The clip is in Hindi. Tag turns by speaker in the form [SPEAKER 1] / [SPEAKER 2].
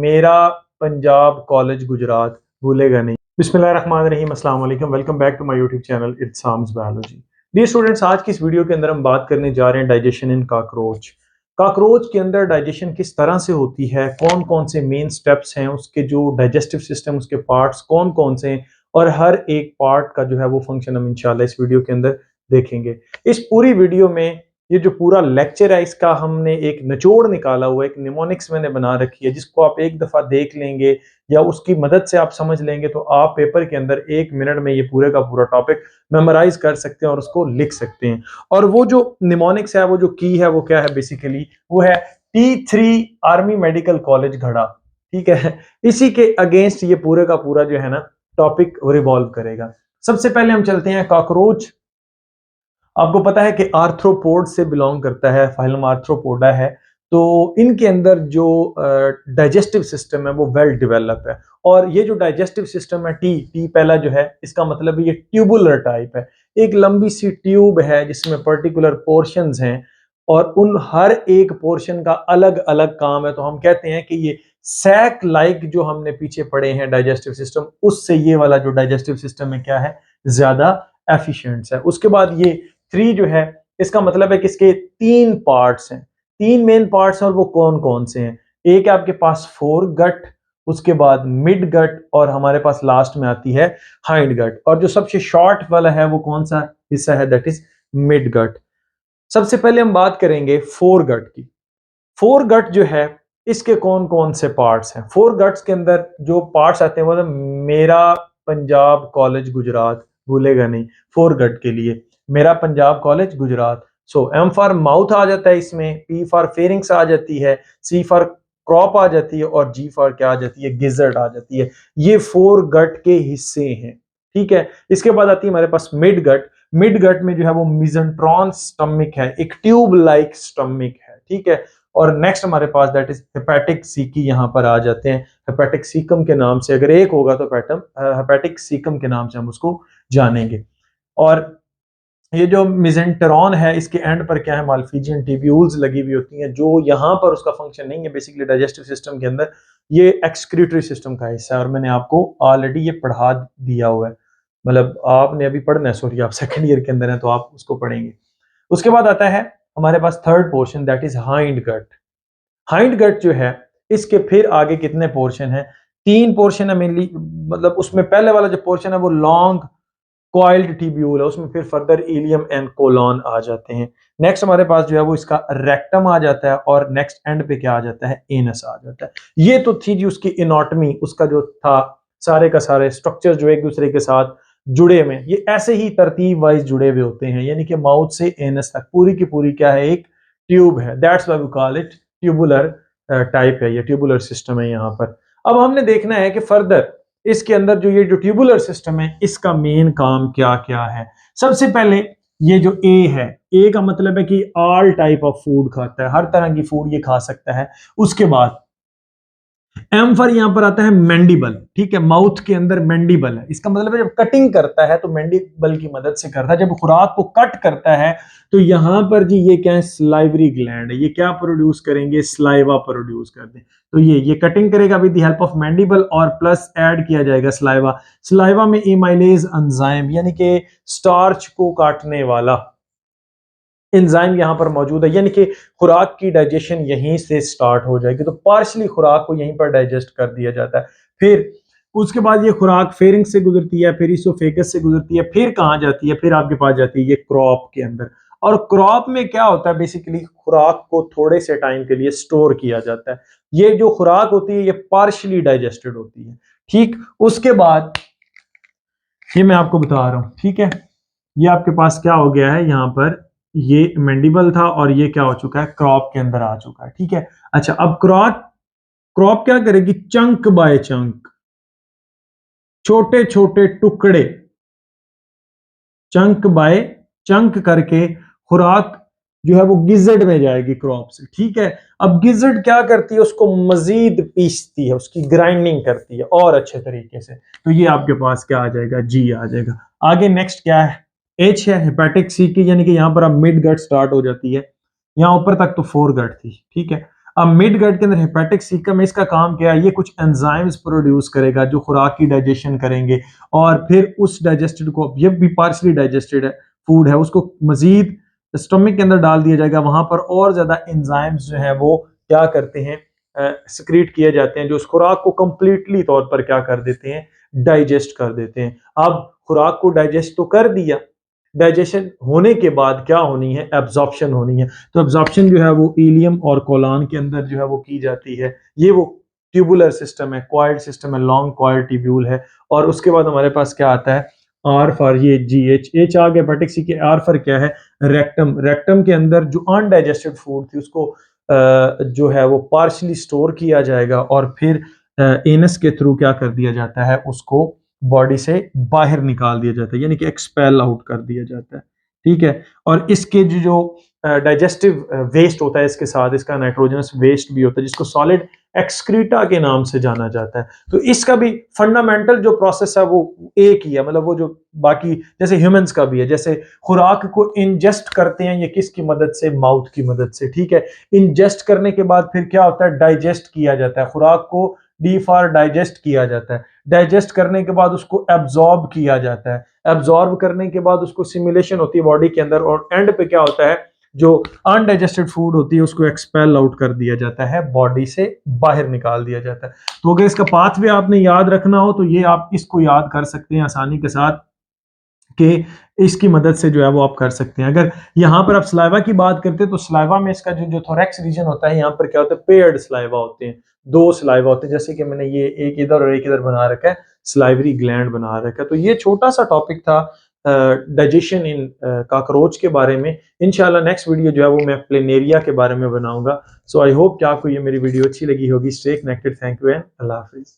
[SPEAKER 1] मेरा पंजाब कॉलेज गुजरात भूलेगा नहीं। बिस्मिल्लाहिर्रहमानिर्रहीम, अस्सलाम वालेकुम, welcome back to my YouTube channel इत्साम्स बायोलॉजी। डियर स्टूडेंट्स, आज की इस वीडियो के अंदर हम बात करने जा रहे हैं डाइजेशन इन कॉकरोच। कॉकरोच के अंदर डाइजेशन किस तरह से होती है, कौन कौन से मेन स्टेप्स हैं, उसके जो डाइजेस्टिव सिस्टम, उसके पार्ट्स कौन कौन से हैं और हर एक पार्ट का जो है वो फंक्शन हम इंशाल्लाह इस वीडियो के अंदर देखेंगे। इस पूरी वीडियो में ये जो पूरा लेक्चर है इसका हमने एक निचोड़ निकाला हुआ, एक निमोनिक्स मैंने बना रखी है, जिसको आप एक दफा देख लेंगे या उसकी मदद से आप समझ लेंगे तो आप पेपर के अंदर 1 मिनट में ये पूरे का पूरा टॉपिक मेमोराइज कर सकते हैं और उसको लिख सकते हैं। और वो जो निमोनिक्स है, वो जो की है, वो क्या है बेसिकली, वो है T3 आर्मी मेडिकल कॉलेज घड़ा। ठीक है, इसी के अगेंस्ट ये पूरे का पूरा जो है ना टॉपिक रिवॉल्व करेगा। सबसे पहले हम चलते हैं कॉकरोच। आपको पता है कि आर्थ्रोपोड से बिलोंग करता है, फाइलम आर्थ्रोपोडा है। तो इनके अंदर जो डाइजेस्टिव सिस्टम है वो वेल डेवलप है। और ये जो डाइजेस्टिव सिस्टम है, टी पहला जो है, इसका मतलब ये ट्यूबुलर टाइप है। एक लंबी सी ट्यूब है जिसमें पर्टिकुलर पोर्शंस हैं और उन हर एक पोर्शन का अलग अलग काम है। तो हम कहते हैं कि ये सैक लाइक जो हमने पीछे पढ़े हैं डाइजेस्टिव सिस्टम, उससे ये वाला जो डाइजेस्टिव सिस्टम है क्या है, ज्यादा एफिशिएंट है। उसके बाद ये 3 जो है, इसका मतलब है कि इसके 3 पार्ट्स हैं, 3 मेन पार्ट्स हैं। और वो कौन कौन से हैं? एक है आपके पास फोर गट, उसके बाद मिड गट और हमारे पास लास्ट में आती है हाइंड गट। और जो सबसे शॉर्ट वाला है वो कौन सा हिस्सा है, दैट इज मिड गट। सबसे पहले हम बात करेंगे फोर गट की। फोर गट जो है, इसके कौन कौन से पार्ट्स हैं? फोर गट्स के अंदर जो पार्ट्स आते हैं वो मेरा पंजाब कॉलेज गुजरात भूलेगा नहीं। फोर गट के लिए मेरा Punjab college Gujrat. So M for mouth आ जाता है इसमें, पी फॉर फेरिंग्स आ जाती है, सी फॉर क्रॉप आ जाती है और जी फॉर क्या आ जाती है, गिजर्ड आ जाती है। ये फोर गट के हिस्से हैं। ठीक है, इसके बाद आती है हमारे पास मिड गट। मिड गट में जो है वो मिजेंट्रॉन स्टमक है, एक ट्यूब लाइक स्टमक है। ठीक है, और नेक्स्ट हमारे पास दैट इज हेपेटिक सीकी यहाँ पर आ जाते हैं। हेपेटिक सीकम के नाम से, अगर एक होगा तो हेपेटिक सीकम के नाम से हम उसको जानेंगे। और ये जो मिजेंटेरॉन है, इसके एंड पर क्या है, मालफिजियन ट्यूब्यूल्स लगी हुई होती हैं, जो यहाँ पर उसका फंक्शन नहीं है बेसिकली डाइजेस्टिव सिस्टम के अंदर। ये एक्सक्रीटरी सिस्टम का हिस्सा है और मैंने आपको ऑलरेडी ये पढ़ा दिया हुआ है, मतलब आपने अभी पढ़ना है, सॉरी आप सेकंड ईयर के अंदर हैं तो आप उसको पढ़ेंगे। उसके बाद आता है हमारे पास third portion, that is hind gut. Hind gut जो है, इसके फिर आगे कितने पोर्शन है? 3 पोर्शन है मेनली। मतलब उसमें पहले वाला जो पोर्शन है वो लॉन्ग कॉइल्ड ट्यूब्यूल है, उसमें फिर फर्दर इलियम एंड कोलॉन आ जाते हैं। नेक्स्ट हमारे पास जो है वो इसका रेक्टम आ जाता है और नेक्स्ट एंड पे क्या आ जाता है, एनस आ जाता है। ये तो थी जी उसकी एनाटॉमी, उसका जो था सारे का सारे स्ट्रक्चर जो एक दूसरे के साथ जुड़े हुए, ये ऐसे ही तरतीब वाइज जुड़े हुए होते हैं, यानी कि माउथ से एनस तक पूरी की पूरी क्या है, एक ट्यूब है। That's why we call it tubular type है, ये ट्यूबुलर सिस्टम है यहाँ पर। अब हमने देखना है कि फर्दर इसके अंदर जो ये जो ट्यूबुलर सिस्टम है, इसका मेन काम क्या क्या है। सबसे पहले ये जो ए है, ए का मतलब है कि ऑल टाइप ऑफ फूड खाता है, हर तरह की फूड ये खा सकता है। उसके बाद एम फॉर यहां पर आता है मैंडिबल। ठीक है, माउथ के अंदर मैंडिबल है, इसका मतलब है जब कटिंग करता है तो मैंडिबल की मदद से करता है। जब खुराक को कट करता है तो यहां पर जी ये क्या है, स्लाइवरी ग्लैंड है, ये क्या प्रोड्यूस करेंगे, स्लाइवा प्रोड्यूस करते हैं। तो ये कटिंग करेगा with the help of mandible और प्लस ऐड किया जाएगा स्लाइवा। स्लाइवा में एमाइलेज एंजाइम यानी कि स्टार्च को काटने वाला एंजाइम यहाँ पर मौजूद है, यानी कि खुराक की डाइजेशन यहीं से स्टार्ट हो जाएगी। तो पार्शली खुराक को यहीं पर डाइजेस्ट कर दिया जाता है। फिर उसके बाद ये खुराक फेरिंग से गुजरती है, फिर इसोफेगस से गुजरती है, फिर कहाँ जाती है, फिर आपके पास जाती है ये क्रॉप के अंदर। और क्रॉप में क्या होता है, बेसिकली खुराक को थोड़े से टाइम के लिए स्टोर किया जाता है। ये जो खुराक होती है ये पार्शली डाइजेस्टेड होती है। ठीक, उसके बाद ये मैं आपको बता रहा हूं। ठीक है, ये आपके पास क्या हो गया है, यहाँ पर ये मैंडिबल था और ये क्या हो चुका है, क्रॉप के अंदर आ चुका है। ठीक है, अच्छा अब क्रॉप क्रॉप क्या करेगी, चंक बाय चंक, छोटे छोटे टुकड़े, चंक बाय चंक करके खुराक जो है वो गिजर्ड में जाएगी क्रॉप से। ठीक है, अब गिजर्ड क्या करती है, उसको मजीद पीसती है, उसकी ग्राइंडिंग करती है और अच्छे तरीके से। तो ये आपके पास क्या आ जाएगा, जी आ जाएगा। आगे नेक्स्ट क्या है, एच है, हेपेटिक सी की, यानी कि यहाँ पर अब मिड गट स्टार्ट हो जाती है। यहाँ ऊपर तक तो फोर गट थी। ठीक है, अब मिड गट के अंदर हेपेटिक सीकम, इसका काम क्या है, ये कुछ एंजाइम्स प्रोड्यूस करेगा जो खुराक की डाइजेशन करेंगे और फिर उस डाइजेस्टेड को, ये भी पार्शली डाइजेस्टेड है फूड है, उसको मजीद स्टमक के अंदर डाल दिया जाएगा। वहां पर और ज्यादा एंजाइम्स जो है वो क्या करते हैं, सिक्रीट किए जाते हैं, जो उस खुराक को कंप्लीटली तौर पर क्या कर देते हैं, डाइजेस्ट कर देते हैं। अब खुराक को डाइजेस्ट तो कर दिया, डाइजेशन होने के बाद क्या होनी है, एब्जॉर्प्शन होनी है। तो एब्जॉर्प्शन जो है वो इलियम और कोलान के अंदर जो है वो की जाती है। ये वो ट्यूबुलर सिस्टम है, क्वाइल्ड सिस्टम है, लॉन्ग क्वाइल्ड ट्यूब्यूल है। और उसके बाद हमारे पास क्या आता है, आर फॉर ये जी एच आ गया हेपेटिक सी के, आर फॉर क्या है, रेक्टम। रेक्टम के अंदर जो अनडाइजेस्टेड फूड थी उसको जो है वो पार्शली स्टोर किया जाएगा और फिर एनस के थ्रू क्या कर दिया जाता है, उसको बॉडी से बाहर निकाल दिया जाता है, यानी कि एक्सपेल आउट कर दिया जाता है। ठीक है। और इसके जो डाइजेस्टिव वेस्ट होता है, इसके साथ इसका नाइट्रोजनस वेस्ट भी होता है जिसको सॉलिड एक्सक्रीटा के नाम से जाना जाता है। तो इसका भी फंडामेंटल जो प्रोसेस है वो एक ही है, मतलब वो जो बाकी जैसे ह्यूमंस का भी है, जैसे खुराक को इंजेस्ट करते हैं ये किसकी मदद से, माउथ की मदद से। ठीक है। इंजेस्ट करने के बाद फिर क्या होता है, डाइजेस्ट किया जाता है, खुराक को डीफार डाइजेस्ट किया जाता है। डाइजेस्ट करने के बाद उसको एब्जॉर्ब किया जाता है, एब्जॉर्ब करने के बाद उसको सिमुलेशन होती है बॉडी के अंदर, और एंड पे क्या होता है, जो अनडाइजेस्टेड फूड होती है उसको एक्सपेल आउट कर दिया जाता है, बॉडी से बाहर निकाल दिया जाता है। तो अगर इसका पाथ भी आपने याद रखना हो तो ये आप इसको याद कर सकते हैं आसानी के साथ कि इसकी मदद से जो है वो आप कर सकते हैं। अगर यहाँ पर आप सलाइवा की बात करते हैं तो सलाइवा में इसका जो थोरैक्स रीजन होता है, यहाँ पर क्या होता है, पेयर्ड सलाइवा होते हैं, दो सलाइवा होते हैं, जैसे कि मैंने ये एक इधर और एक इधर बना रखा है, सलाइवरी ग्लैंड बना रखा है। तो ये छोटा सा टॉपिक था डाइजेशन इन कॉकरोच के बारे में। इंशाल्लाह नेक्स्ट वीडियो जो है वो मैं प्लेनेरिया के बारे में बनाऊंगा। सो आई होप कि आपको ये मेरी वीडियो अच्छी लगी होगी। Stay connected. Thank you and Allah Hafiz.